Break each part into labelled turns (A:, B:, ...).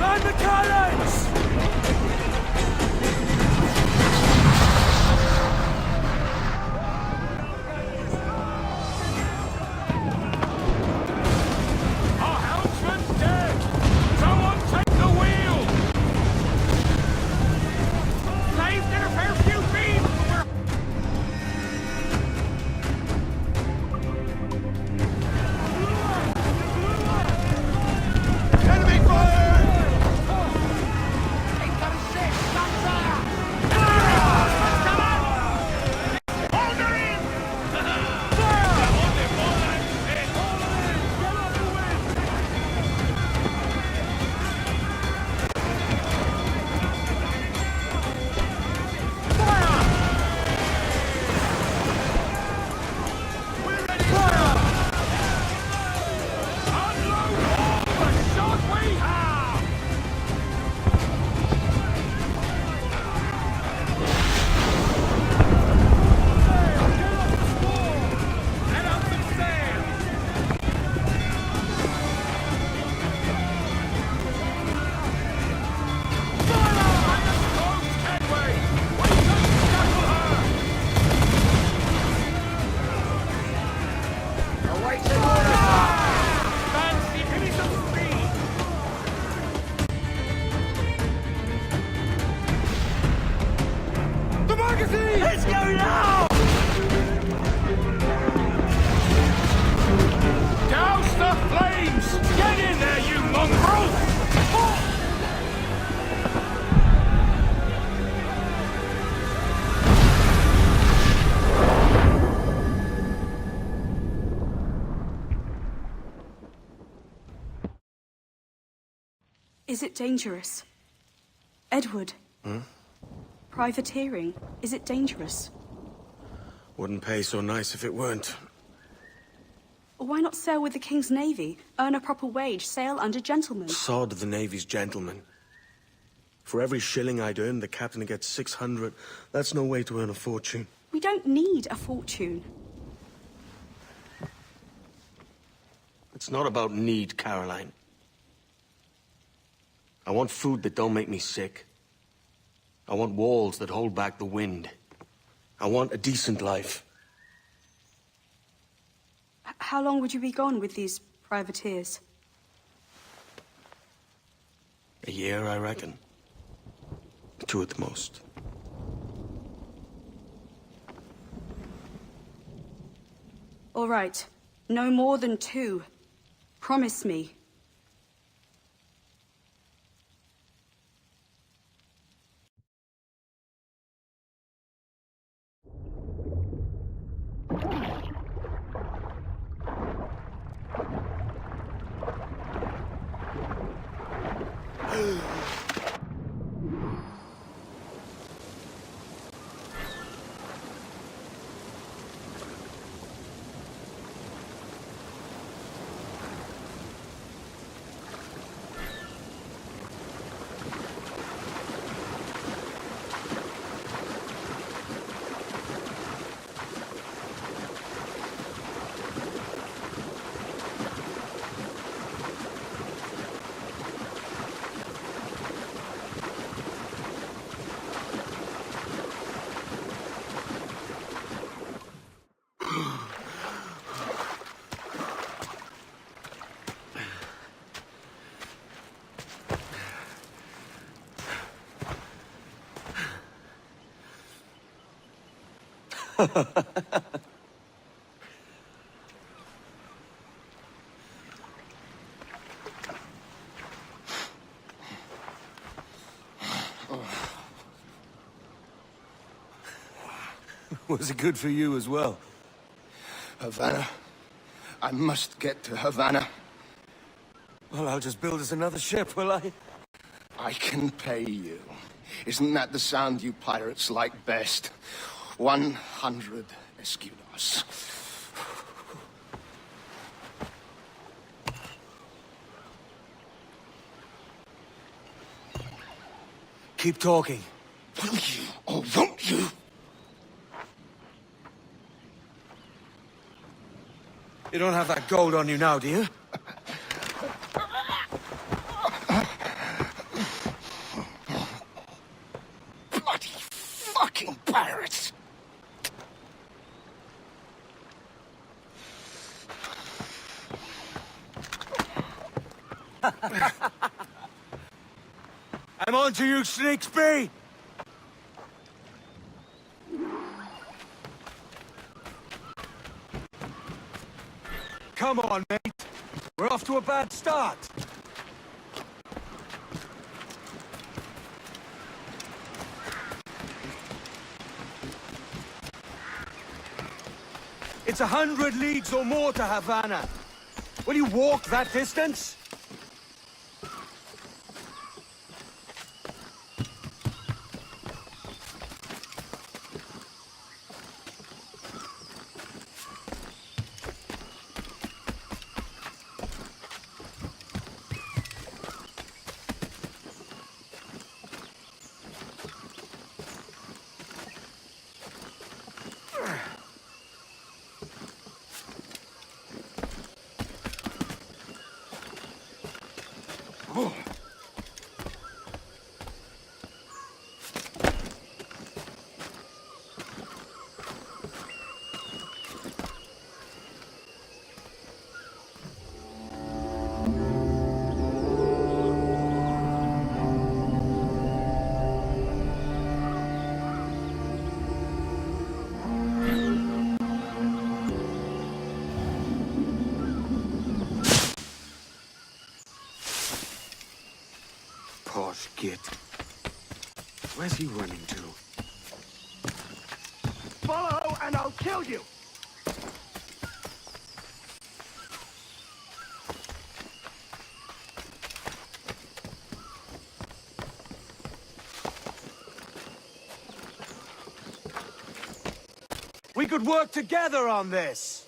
A: Man the cannons!
B: Our helmsman's dead! Someone take the wheel! Slaves did a fair few beams! Enemy fire! Incoming ship! Guns fire! Hold her in! Fire! We're ready! Fire! Unload all the shot we have! Let out some sail! Fire! Close headway! We can tackle her! Awaiting orders! Fancy, give me some speed! The magazine! Let's go now! Douse the flames! Get in there, you mongrel!
C: Is it dangerous? Edward? Privateering, is it dangerous?
D: Wouldn't pay so nice if it weren't.
C: Why not sail with the King's Navy? Earn a proper wage, sail under gentlemen.
D: Sod the Navy's gentlemen. For every shilling I'd earn, the captain gets 600. That's no way to earn a fortune.
C: We don't need a fortune.
D: It's not about need, Caroline. I want food that don't make me sick. I want walls that hold back the wind. I want a decent life.
C: How long would you be gone with these privateers?
D: A year, I reckon. 2 at the most.
C: All right. No more than 2. Promise me.
E: Was it good for you as well?
F: Havana. I must get to Havana.
E: Well, I'll just build us another ship, will I?
F: I can pay you. Isn't that the sound you pirates like best? 100 escudos.
E: Keep talking.
F: Will you or won't you?
E: You don't have that gold on you now, do you?
F: pirates.
E: I'm on to you, Snakesby! Come on, mate. We're off to a bad start. It's 100 leagues or more to Havana. Will you walk that distance? Posh git. Where's he running to?
F: Follow and I'll kill you!
E: We could work together on this!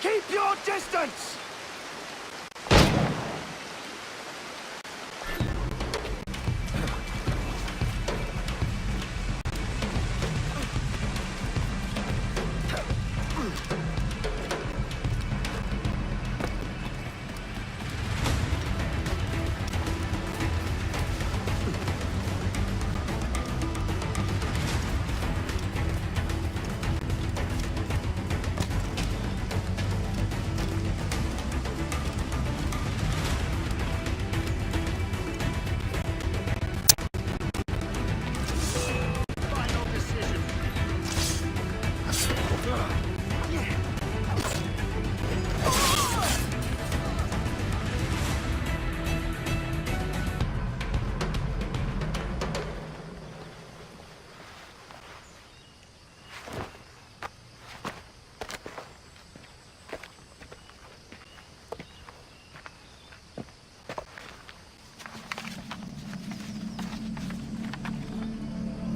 F: Keep your distance! Final decision.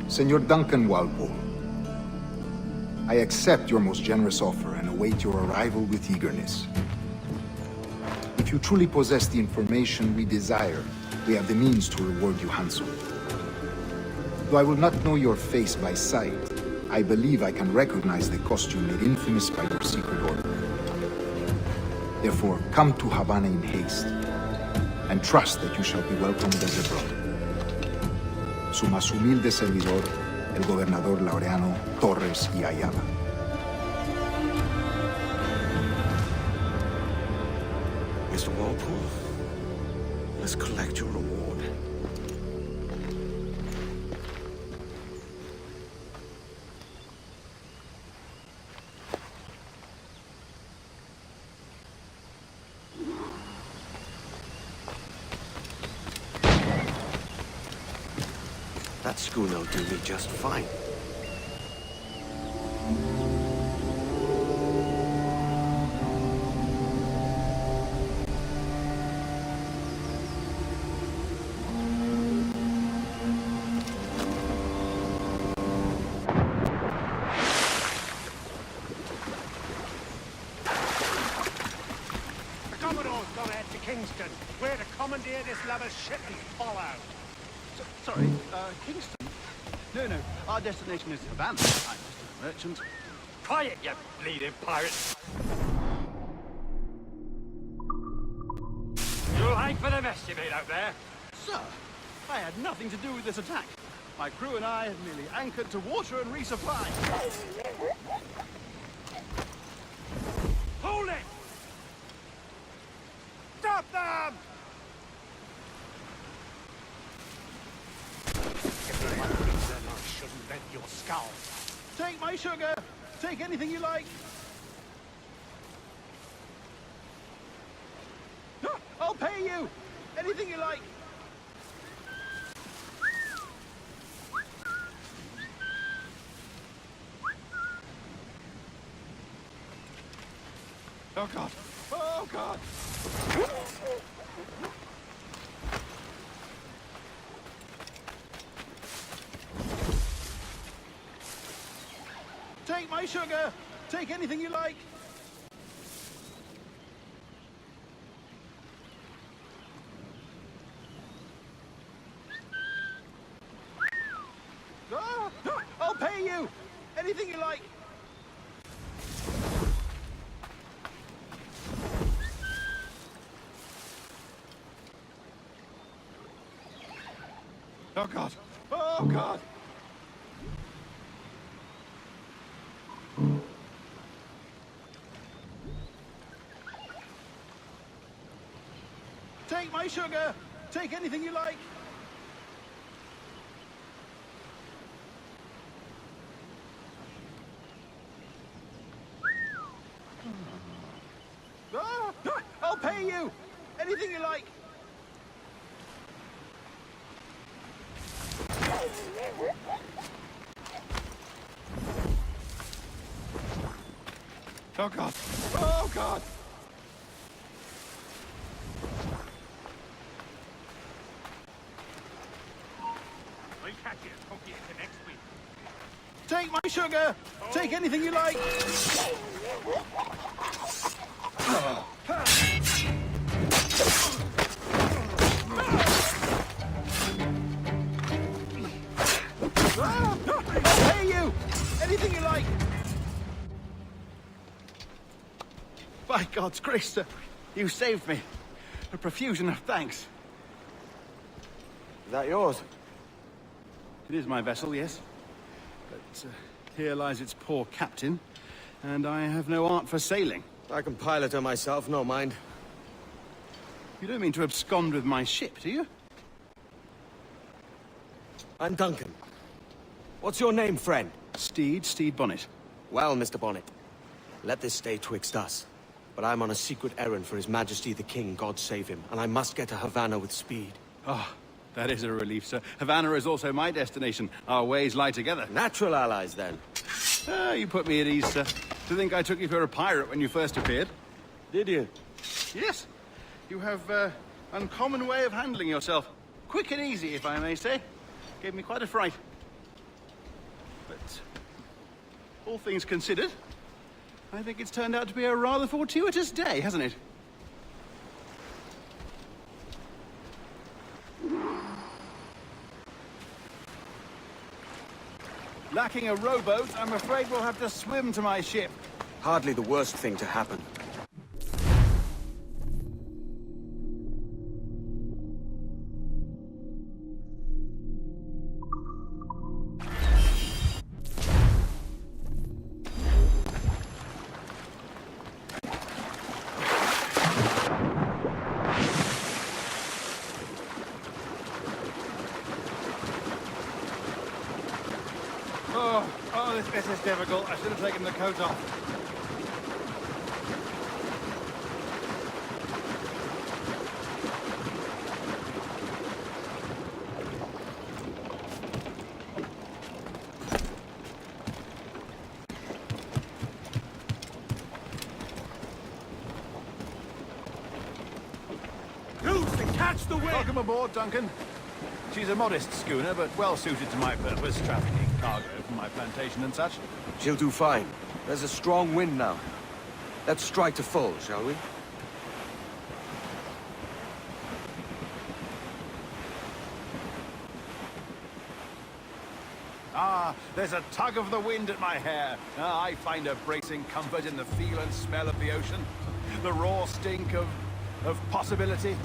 A: Senor Duncan Walpole, I accept your most generous offer and await your arrival with eagerness. If you truly possess the information we desire, we have the means to reward you handsomely. Though I will not know your face by sight, I believe I can recognize the costume made infamous by your secret order. Therefore, come to Havana in haste, and trust that you shall be welcomed as a brother. Su más humilde servidor, el gobernador Laureano Torres y Ayala.
D: Mr. Walpole, let's collect your reward. That schooner'll do me just fine.
B: clear this lubber's ship and follow.
G: Sorry, Kingston? No, our destination is Havana. I'm just a merchant.
B: Quiet, you bleeding pirate. You'll hang for the mess you made out there.
G: Sir, I had nothing to do with this attack. My crew and I have merely anchored to water and resupply.
B: Hold it! Stop them! If you're my then I shouldn't bend your skull.
G: Take my sugar. Take anything you like. I'll pay you. Anything you like. Oh, God. Oh, God. Take my sugar. Take anything you like. I'll pay you. Anything you like. Oh, God. Oh, God. Take my sugar. Take anything you like. I'll pay you. Anything you like. Oh, God. Oh, God.
B: We'll catch you and cook you into next week.
G: Take my sugar. Take anything you like. I'll pay you. Anything you like. By God's grace, sir, you saved me. A profusion of thanks.
E: Is that yours?
G: It is my vessel, yes. But here lies its poor captain, and I have no art for sailing.
D: I can pilot her myself, no mind.
G: You don't mean to abscond with my ship, do you?
D: I'm Duncan. What's your name, friend?
G: Steed Bonnet.
D: Well, Mr. Bonnet, let this stay twixt us. But I'm on a secret errand for His Majesty the King, God save him, and I must get to Havana with speed.
G: Ah, that is a relief, sir. Havana is also my destination. Our ways lie together.
D: Natural allies, then.
G: Ah, you put me at ease, sir. To think I took you for a pirate when you first appeared.
D: Did you?
G: Yes. You have uncommon way of handling yourself. Quick and easy, if I may say. Gave me quite a fright. But all things considered, I think it's turned out to be a rather fortuitous day, hasn't it? Lacking a rowboat, I'm afraid we'll have to swim to my ship.
D: Hardly the worst thing to happen.
G: Oh, this bit is difficult. I should have taken the coat off.
B: Loose and catch the wind!
G: Welcome aboard, Duncan. She's a modest schooner, but well suited to my purpose, trafficking cargo from my plantation and such.
D: She'll do fine. There's a strong wind now. Let's strike to full, shall we?
G: Ah, there's a tug of the wind at my hair. Ah, I find a bracing comfort in the feel and smell of the ocean. The raw stink of possibility.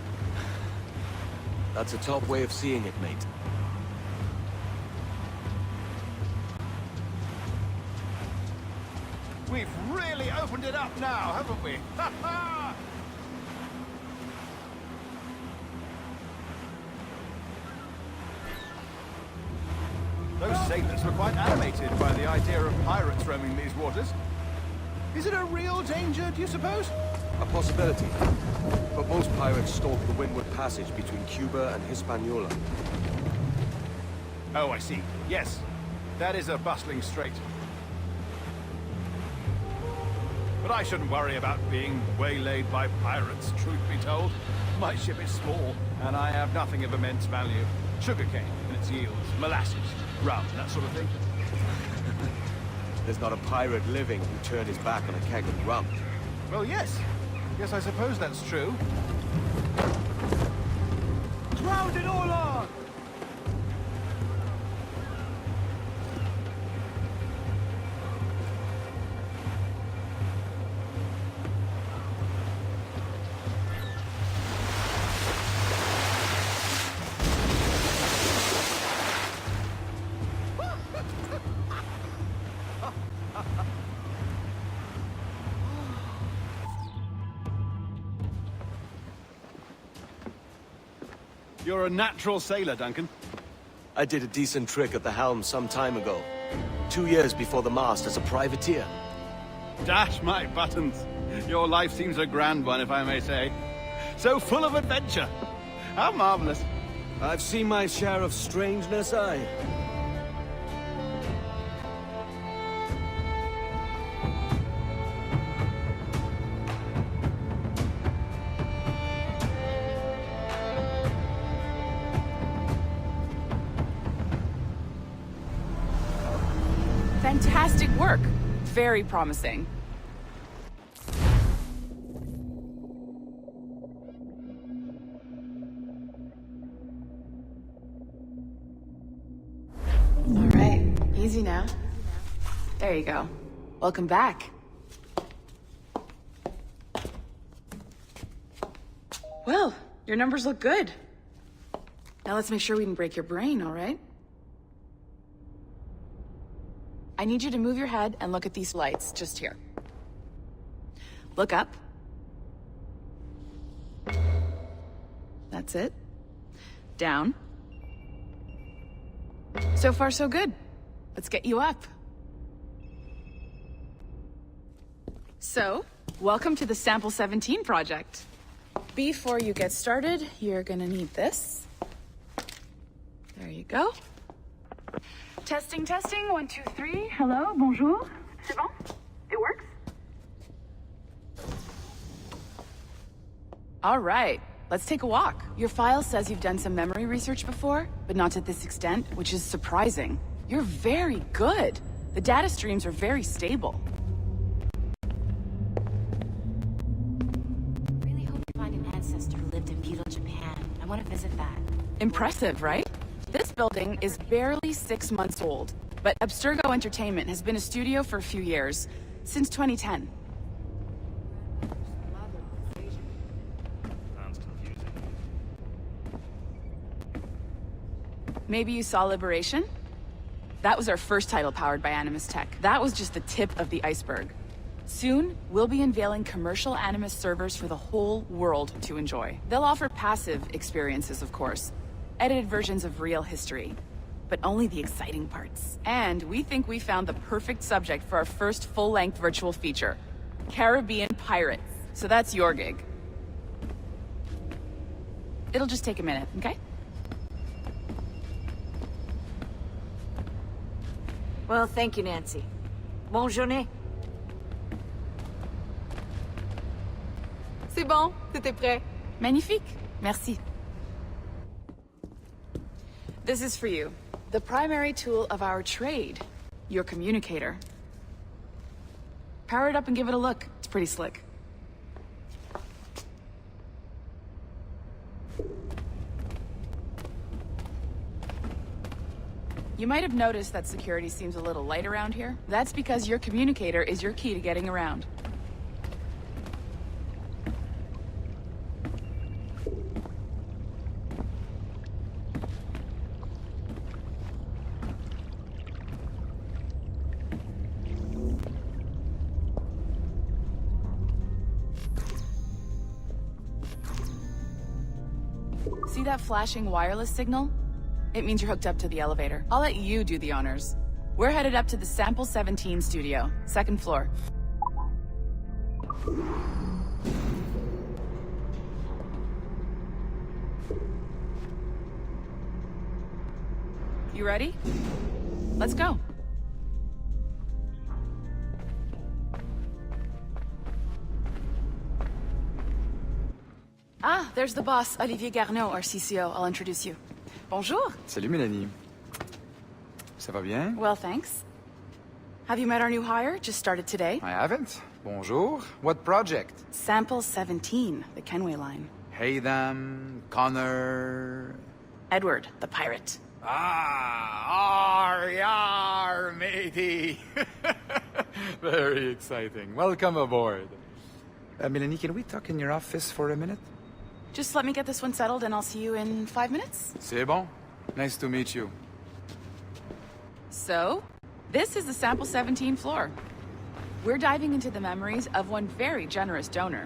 D: That's a top way of seeing it, mate.
G: We've really opened it up now, haven't we? Ha ha! Those sailors were quite animated by the idea of pirates roaming these waters. Is it a real danger, do you suppose?
D: A possibility. But most pirates stalk the Windward Passage between Cuba and Hispaniola.
G: Oh, I see. Yes, that is a bustling strait. But I shouldn't worry about being waylaid by pirates, truth be told. My ship is small, and I have nothing of immense value. Sugarcane and its yields, molasses, rum, that sort of thing.
D: There's not a pirate living who turned his back on a keg of rum.
G: Well, yes. Yes, I suppose that's true. Ground it all on! You're a natural sailor, Duncan.
D: I did a decent trick at the helm some time ago. 2 years before the mast as a privateer.
G: Dash my buttons. Your life seems a grand one, if I may say. So full of adventure. How marvelous.
D: I've seen my share of strangeness, aye.
H: Fantastic work. Very promising. All right, easy now. There you go. Welcome back. Well, your numbers look good. Now let's make sure we didn't break your brain, all right? I need you to move your head and look at these lights just here. Look up. That's it. Down. So far, so good. Let's get you up. So, welcome to the Sample 17 project. Before you get started, you're gonna need this. There you go. Testing, testing, 1, 2, 3. Hello, bonjour. C'est bon? It works? All right, let's take a walk. Your file says you've done some memory research before, but not to this extent, which is surprising. You're very good. The data streams are very stable.
I: Really hope you find an ancestor who lived in feudal Japan. I want to visit that.
H: Impressive, right? This building is barely 6 months old, but Abstergo Entertainment has been a studio for a few years, since 2010. Maybe you saw Liberation? That was our first title powered by Animus Tech. That was just the tip of the iceberg. Soon, we'll be unveiling commercial Animus servers for the whole world to enjoy. They'll offer passive experiences, of course. Edited versions of real history. But only the exciting parts. And we think we found the perfect subject for our first full-length virtual feature. Caribbean pirates. So that's your gig. It'll just take a minute, okay?
I: Well, thank you, Nancy. Bonne journée.
H: C'est bon, c'était prêt. Magnifique. Merci. This is for you. The primary tool of our trade. Your communicator. Power it up and give it a look. It's pretty slick. You might have noticed that security seems a little light around here. That's because your communicator is your key to getting around. See that flashing wireless signal? It means you're hooked up to the elevator. I'll let you do the honors. We're headed up to the Sample 17 studio, 2nd floor. You ready? Let's go. Ah, there's the boss, Olivier Garneau, our CCO. I'll introduce you. Bonjour.
J: Salut Mélanie. Ça va bien?
H: Well, thanks. Have you met our new hire? Just started today.
J: I haven't. Bonjour. What project?
H: Sample 17, the Kenway line.
J: Haytham, Connor...
H: Edward, the pirate.
J: Ah, yar, matey. Very exciting. Welcome aboard. Mélanie, can we talk in your office for a minute?
H: Just let me get this one settled and I'll see you in 5 minutes.
J: C'est bon. Nice to meet you.
H: So, this is the Sample 17 floor. We're diving into the memories of one very generous donor,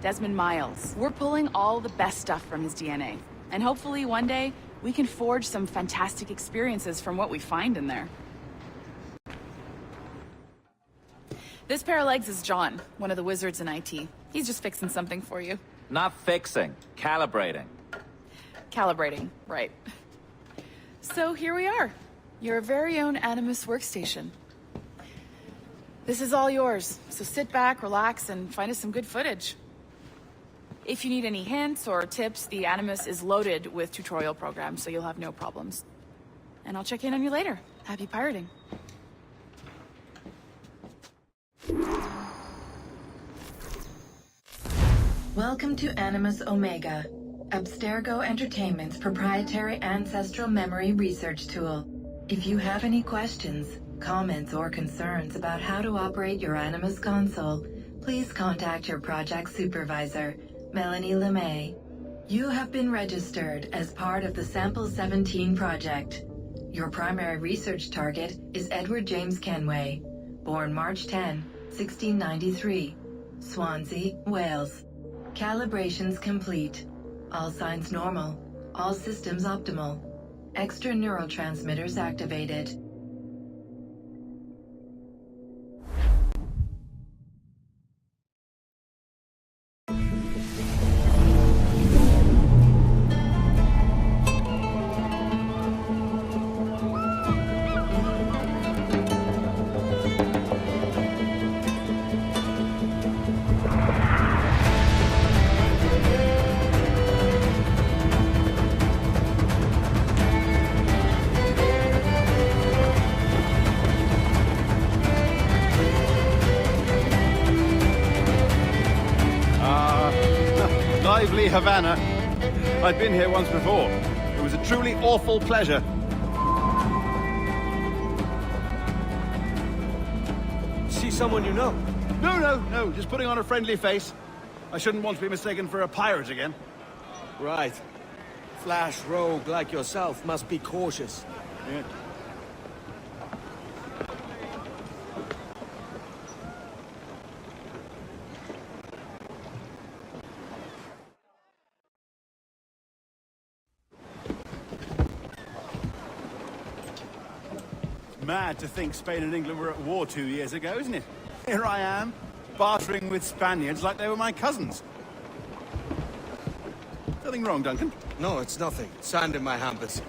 H: Desmond Miles. We're pulling all the best stuff from his DNA. And hopefully one day, we can forge some fantastic experiences from what we find in there. This pair of legs is John, one of the wizards in IT. He's just fixing something for you.
K: Not fixing, calibrating.
H: Calibrating, right. So here we are, your very own Animus workstation. This is all yours, so sit back, relax, and find us some good footage. If you need any hints or tips, the Animus is loaded with tutorial programs, so you'll have no problems. And I'll check in on you later. Happy pirating.
L: Welcome to Animus Omega, Abstergo Entertainment's proprietary ancestral memory research tool. If you have any questions, comments, or concerns about how to operate your Animus console, please contact your project supervisor, Melanie LeMay. You have been registered as part of the Sample 17 project. Your primary research target is Edward James Kenway, born March 10, 1693, Swansea, Wales. Calibrations complete. All signs normal. All systems optimal. Extra neurotransmitters activated.
G: Lively Havana. I've been here once before. It was a truly awful pleasure.
D: See someone you know?
G: No, just putting on a friendly face. I shouldn't want to be mistaken for a pirate again.
D: Right. Flash rogue like yourself must be cautious.
G: Yeah. Mad to think Spain and England were at war 2 years ago, isn't it? Here I am, bartering with Spaniards like they were my cousins. Nothing wrong, Duncan?
D: No, it's nothing. Sand in my hampers.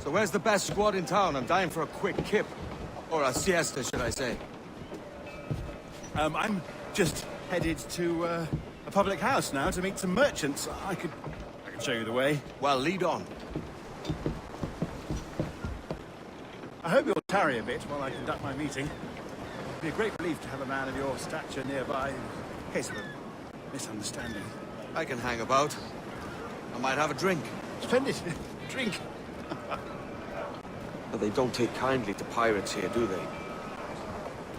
D: So where's the best squad in town? I'm dying for a quick kip. Or a siesta, should I say.
G: I'm just headed to a public house now to meet some merchants. I could show you the way.
D: Well, lead on.
G: I hope you'll tarry a bit while I conduct my meeting. It'd be a great relief to have a man of your stature nearby in case of a misunderstanding.
D: I can hang about. I might have a drink.
G: Splendid. Drink.
D: But they don't take kindly to pirates here, do they?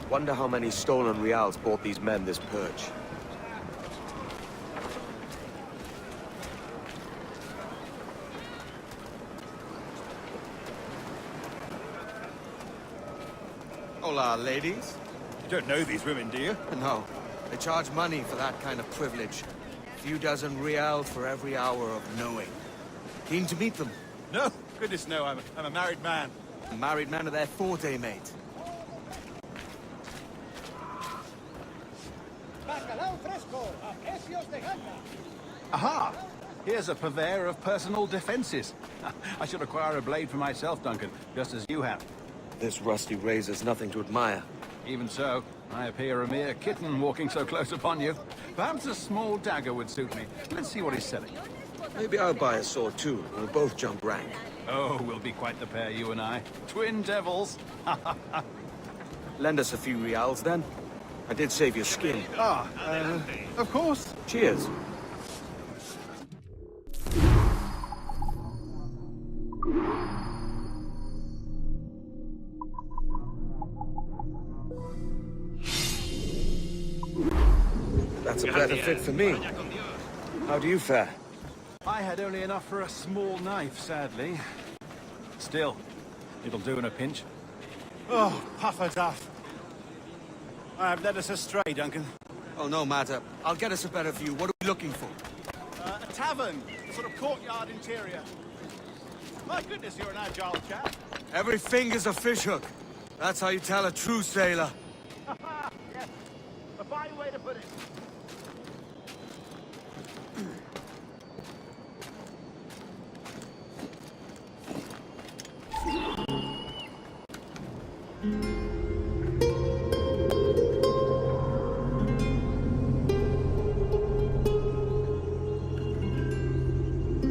D: Wonder how many stolen reals bought these men this perch. Hola, ladies.
G: You don't know these women, do you?
D: No, they charge money for that kind of privilege. A few dozen reals for every hour of knowing. Keen to meet them.
G: No, goodness no, I'm a married man.
D: A married man of their forte, mate.
G: Aha! Here's a purveyor of personal defenses. I should acquire a blade for myself, Duncan, just as you have.
D: This rusty razor's nothing to admire.
G: Even so, I appear a mere kitten walking so close upon you. Perhaps a small dagger would suit me. Let's see what he's selling.
D: Maybe I'll buy a sword too. We'll both jump rank.
G: Oh, we'll be quite the pair, you and I. Twin devils.
D: Lend us a few reals, then. I did save your skin.
G: Of course.
D: Cheers. That's a better fit for me. How do you fare?
G: I had only enough for a small knife, sadly. Still, it'll do in a pinch. Oh, puffer duff. I have led us astray, Duncan.
D: Oh, no matter. I'll get us a better view. What are we looking for?
G: A tavern, a sort of courtyard interior. My goodness, you're an agile chap.
D: Every finger's a fishhook. That's how you tell a true sailor.
G: Yes, a fine way to put it.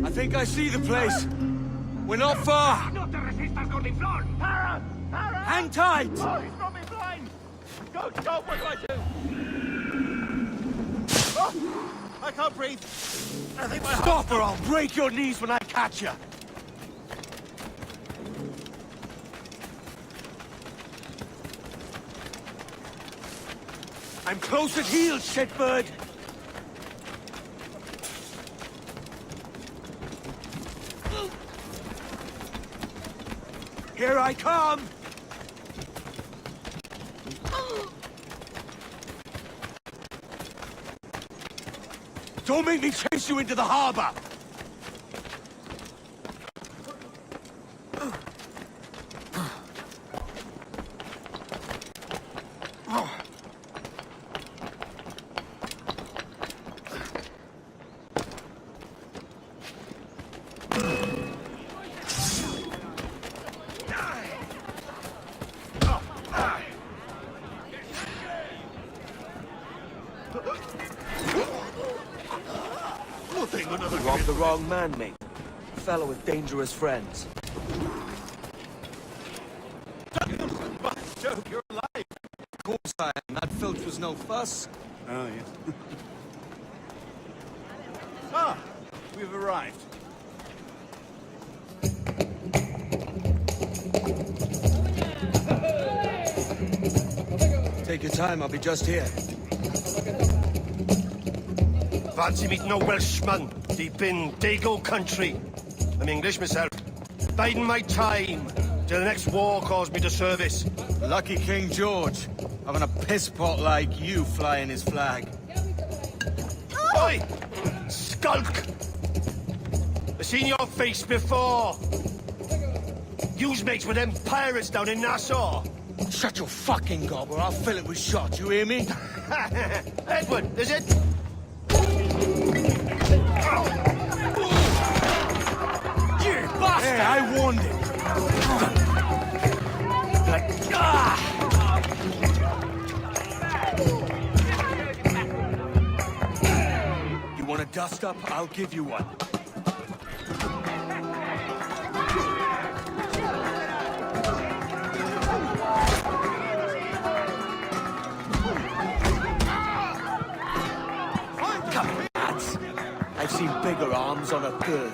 D: I think I see the place. We're not far. Hang tight!
G: Oh, he's got me blind! Go, what do I do? Oh, I can't breathe. I think my
D: Stop or I'll break your knees when I catch you. I'm close at heel, shitbird! Here I come! Don't make me chase you into the harbor! You robbed the wrong man, mate. A fellow with dangerous friends.
G: Joke, you're alive!
D: Of course I am. That filch was no fuss.
G: Oh, yes. Ah, we've arrived.
D: Take your time, I'll be just here.
F: Fancy meeting a Welshman deep in Dago country. I'm English myself. Biding my time till the next war calls me to service.
D: Lucky King George, having a pisspot like you flying his flag.
F: Oi! Skulk! I've seen your face before. You's mates with them pirates down in Nassau.
D: Shut your fucking gob or I'll fill it with shot, you hear me?
F: Edward, is it?
D: You bastard! Hey, I warned him! You want a dust up? I'll give you one. I've seen bigger arms on a third.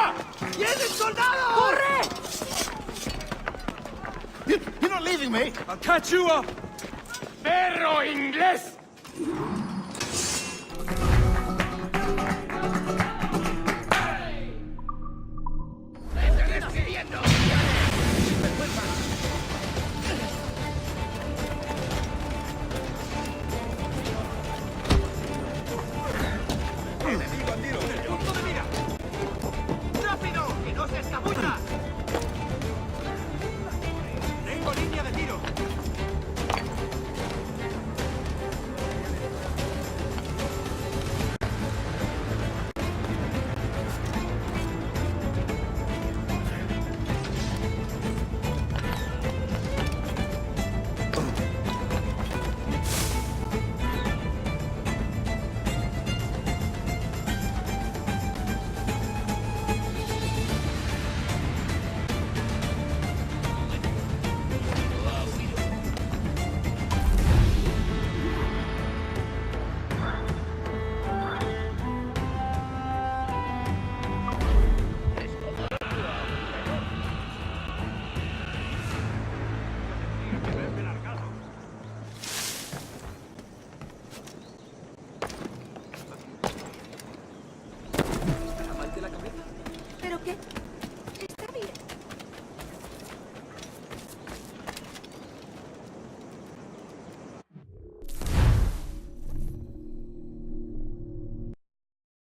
E: ¡Arriba! ¡Vienen soldados!
H: ¡Corre!
E: You're not leaving me! I'll catch you up! ¡Perro inglés!
C: ¿Pero qué?